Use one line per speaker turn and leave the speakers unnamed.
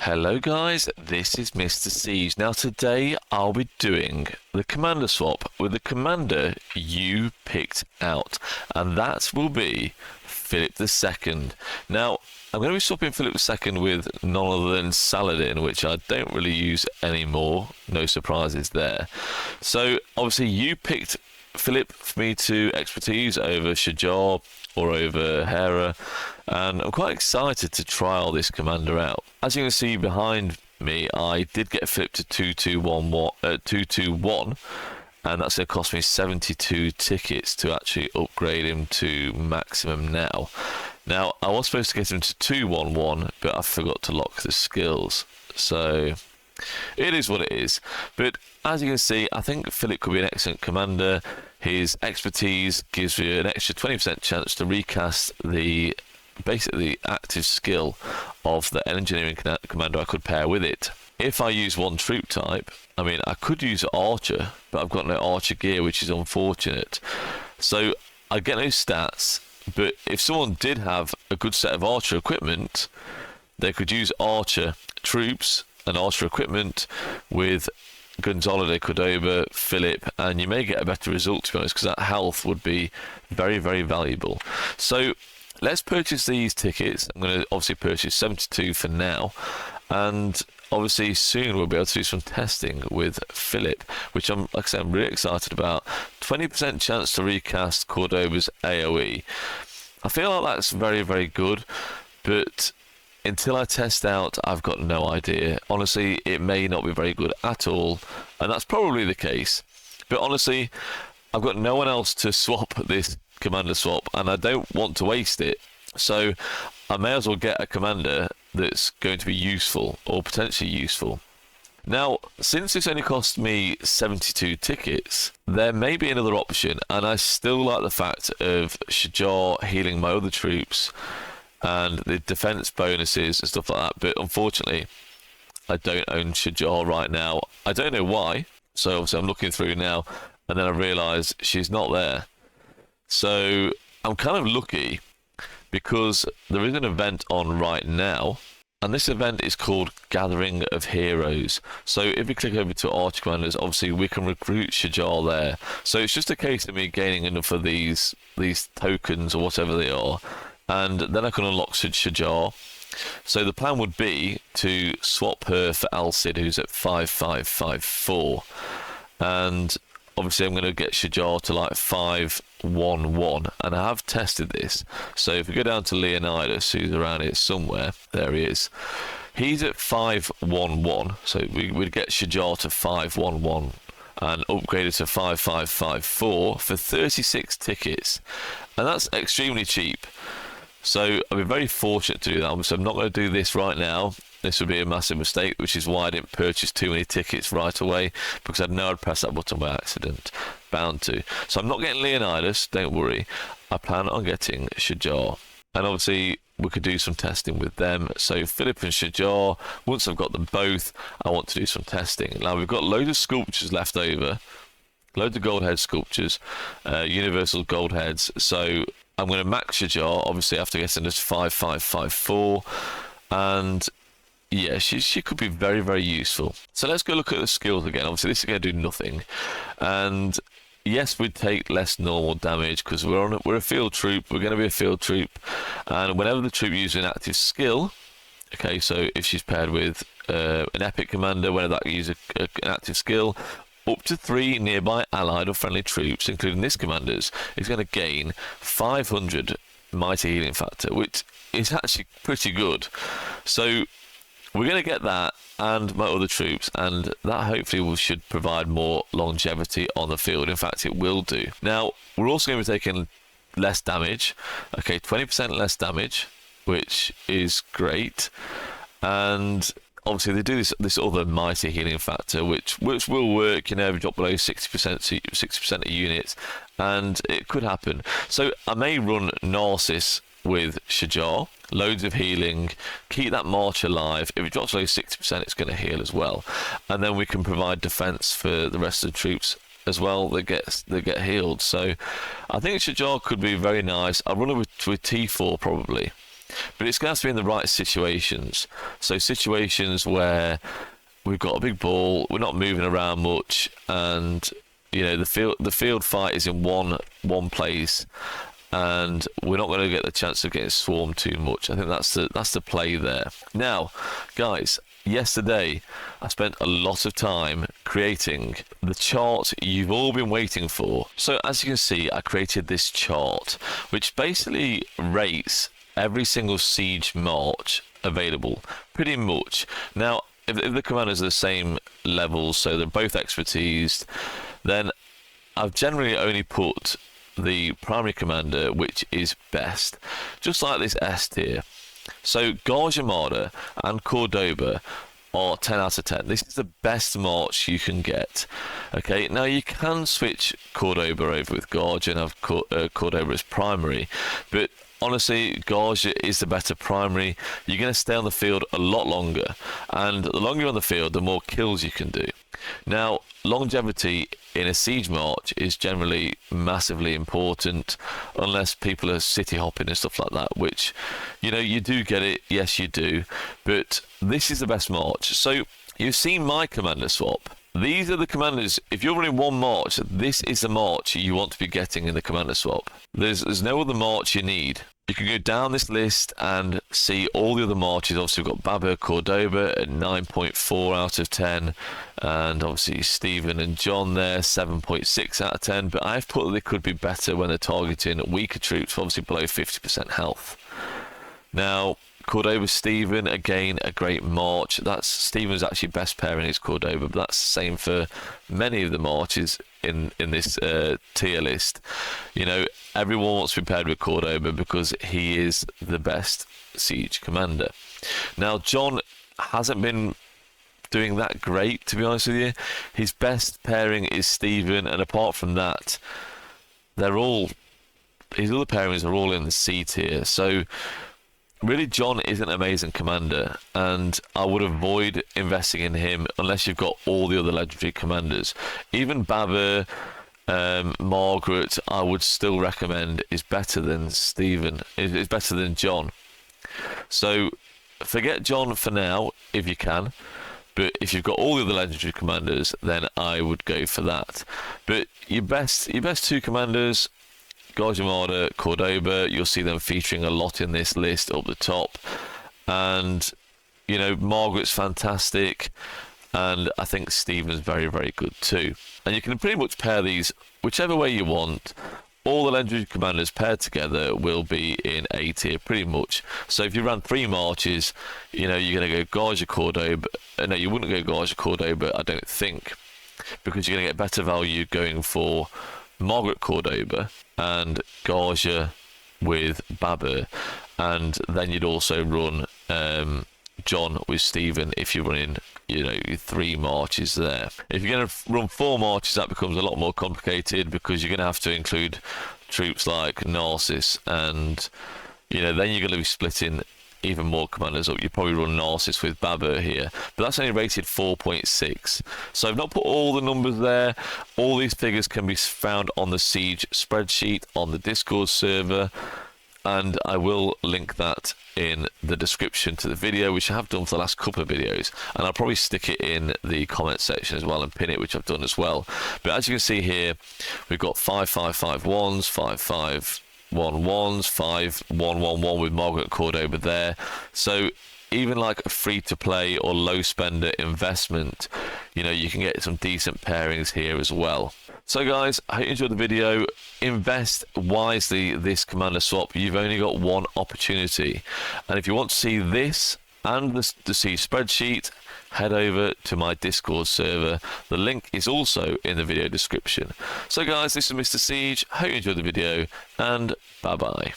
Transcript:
Hello guys, this is Mr. Siege. Now today I'll be doing the commander swap with the commander you picked out, and that will be Philip II. Now I'm going to be swapping Philip II with none other than Saladin, which I don't really use anymore. No surprises there. So obviously you picked Philip for me to expertise over Shajar or over Hera, and I'm quite excited to trial this commander out. As you can see behind me, I did get Philip to 221, and that's going to cost me 72 tickets to actually upgrade him to maximum now. Now, I was supposed to get him to 211, but I forgot to lock the skills, so it is what it is. But as you can see, I think Philip could be an excellent commander. His expertise gives you an extra 20% chance to recast the basically active skill of the engineering commander I could pair with it. If I use one troop type, I mean, I could use archer, but I've got no archer gear, which is unfortunate. So I get no stats, but if someone did have a good set of archer equipment, they could use archer troops and archer equipment with Gonzalo Cordoba, Philip, and you may get a better result, to be honest, because that health would be very, very valuable. So let's purchase these tickets. I'm going to obviously purchase 72 for now, and obviously soon we'll be able to do some testing with Philip, which I'm really excited about. 20% chance to recast Cordoba's AoE. I feel like that's very, very good, but until I test out, I've got no idea. Honestly, it may not be very good at all, and that's probably the case. But honestly, I've got no one else to swap this commander swap, and I don't want to waste it. So I may as well get a commander that's going to be useful, or potentially useful. Now, since this only cost me 72 tickets, there may be another option, and I still like the fact of Shajar healing my other troops and the defense bonuses and stuff like that, but unfortunately I don't own Shajar right now. I don't know why, so obviously I'm looking through now, and then I realise she's not there. So I'm kind of lucky because there is an event on right now, and this event is called Gathering of Heroes. So if we click over to Archer Commanders, obviously we can recruit Shajar there. So it's just a case of me gaining enough of these tokens or whatever they are, and then I can unlock Shajar. So the plan would be to swap her for Al-Cid, who's at 5554, and obviously I'm going to get Shajar to like 511, and I have tested this. So if we go down to Leonidas, who's around here somewhere, there he is, he's at 511, so we would get Shajar to 511 and upgrade it to 5554 for 36 tickets, and that's extremely cheap. So I've been very fortunate to do that. So I'm not going to do this right now. This would be a massive mistake, which is why I didn't purchase too many tickets right away, because I know I'd press that button by accident. Bound to. So I'm not getting Leonidas, don't worry. I plan on getting Shajar. And obviously we could do some testing with them. So Philip and Shajar, once I've got them both, I want to do some testing. Now we've got loads of sculptures left over. Loads of gold head sculptures, universal gold heads. So I'm going to max Shajar, obviously after getting this 5554, and yeah, she could be very, very useful. So let's go look at the skills again. Obviously this is going to do nothing, and yes, we'd take less normal damage because we're a field troop. We're going to be a field troop, and whenever the troop uses an active skill, okay, so if she's paired with an epic commander, whenever that uses an active skill, up to 3 nearby allied or friendly troops, including this commander's, is going to gain 500 mighty healing factor, which is actually pretty good. So we're going to get that and my other troops, and that hopefully should provide more longevity on the field. In fact, it will do. Now, we're also going to be taking less damage. Okay, 20% less damage, which is great. And obviously they do this other mighty healing factor, which will work, you know, if you drop below 60% of units, and it could happen. So I may run Narcissus with Shajar, loads of healing, keep that march alive. If it drops below 60%, it's going to heal as well, and then we can provide defense for the rest of the troops as well that get healed. So I think Shajar could be very nice. I'll run it with T4 probably. but it's going to have to be in the right situations. So situations where we've got a big ball, we're not moving around much, and the field fight is in one place, and we're not going to get the chance of getting swarmed too much. I think that's the play there. Now, guys, yesterday I spent a lot of time creating the chart you've all been waiting for. So as you can see, I created this chart which basically rates every single siege march available, pretty much. Now, if the commanders are the same levels, so they're both expertise, then I've generally only put the primary commander, which is best, just like this S tier. So Gauge Armada and Cordoba are 10 out of 10. This is the best march you can get. Okay, now you can switch Cordoba over with Gauge and have Cordoba as primary, but honestly, Gauge is the better primary. You're going to stay on the field a lot longer, and the longer you're on the field, the more kills you can do. Now, longevity in a siege march is generally massively important, unless people are city hopping and stuff like that, which, you do get it, yes you do, but this is the best march. So you've seen my commander swap. These are the commanders. If you're running one march, this is the march you want to be getting in the commander swap. There's no other march you need. You can go down this list and see all the other marches. Obviously, we've got Baba Cordoba at 9.4 out of 10, and obviously Stephen and John there 7.6 out of 10. But I've put that they could be better when they're targeting weaker troops, obviously below 50% health. Now, Cordoba Stephen, again, a great march. That's Stephen's actually best pairing is Cordoba, but that's the same for many of the marches in this tier list. Everyone wants to be paired with Cordoba because he is the best siege commander. Now, John hasn't been doing that great, to be honest with you. His best pairing is Stephen, and apart from that, his other pairings are all in the C tier. So really, John is an amazing commander, and I would avoid investing in him unless you've got all the other legendary commanders. Even Baba, Margaret, I would still recommend is better than Stephen. Is better than John. So forget John for now if you can. But if you've got all the other legendary commanders, then I would go for that. But your best two commanders, Gauge Armada, Cordoba, you'll see them featuring a lot in this list up the top. And, Margaret's fantastic. And I think Stephen's very, very good too. And you can pretty much pair these whichever way you want. All the legendary commanders paired together will be in A tier pretty much. So if you run 3 marches, you're going to go Gauge Cordoba. No, you wouldn't go Gauge Cordoba, I don't think, because you're going to get better value going for Margaret Cordoba and Gauge with Baba, and then you'd also run John with Stephen if you're running 3 marches there. If you're going to run 4 marches, that becomes a lot more complicated because you're going to have to include troops like Narcissus, and then you're going to be splitting even more commanders up. You probably run Narcissus with Baba here, but that's only rated 4.6. So I've not put all the numbers there. All these figures can be found on the Siege spreadsheet on the Discord server, and I will link that in the description to the video, which I have done for the last couple of videos, and I'll probably stick it in the comment section as well and pin it, which I've done as well. But as you can see here, we've got 5551s, 5511s, 5111 with Margaret Cordoba there. So even like a free-to-play or low-spender investment, you can get some decent pairings here as well. So guys, I hope you enjoyed the video. Invest wisely this commander swap. You've only got one opportunity. And if you want to see this and the Siege spreadsheet, head over to my Discord server. The link is also in the video description. So guys, this is Mr. Siege. Hope you enjoyed the video, and bye-bye.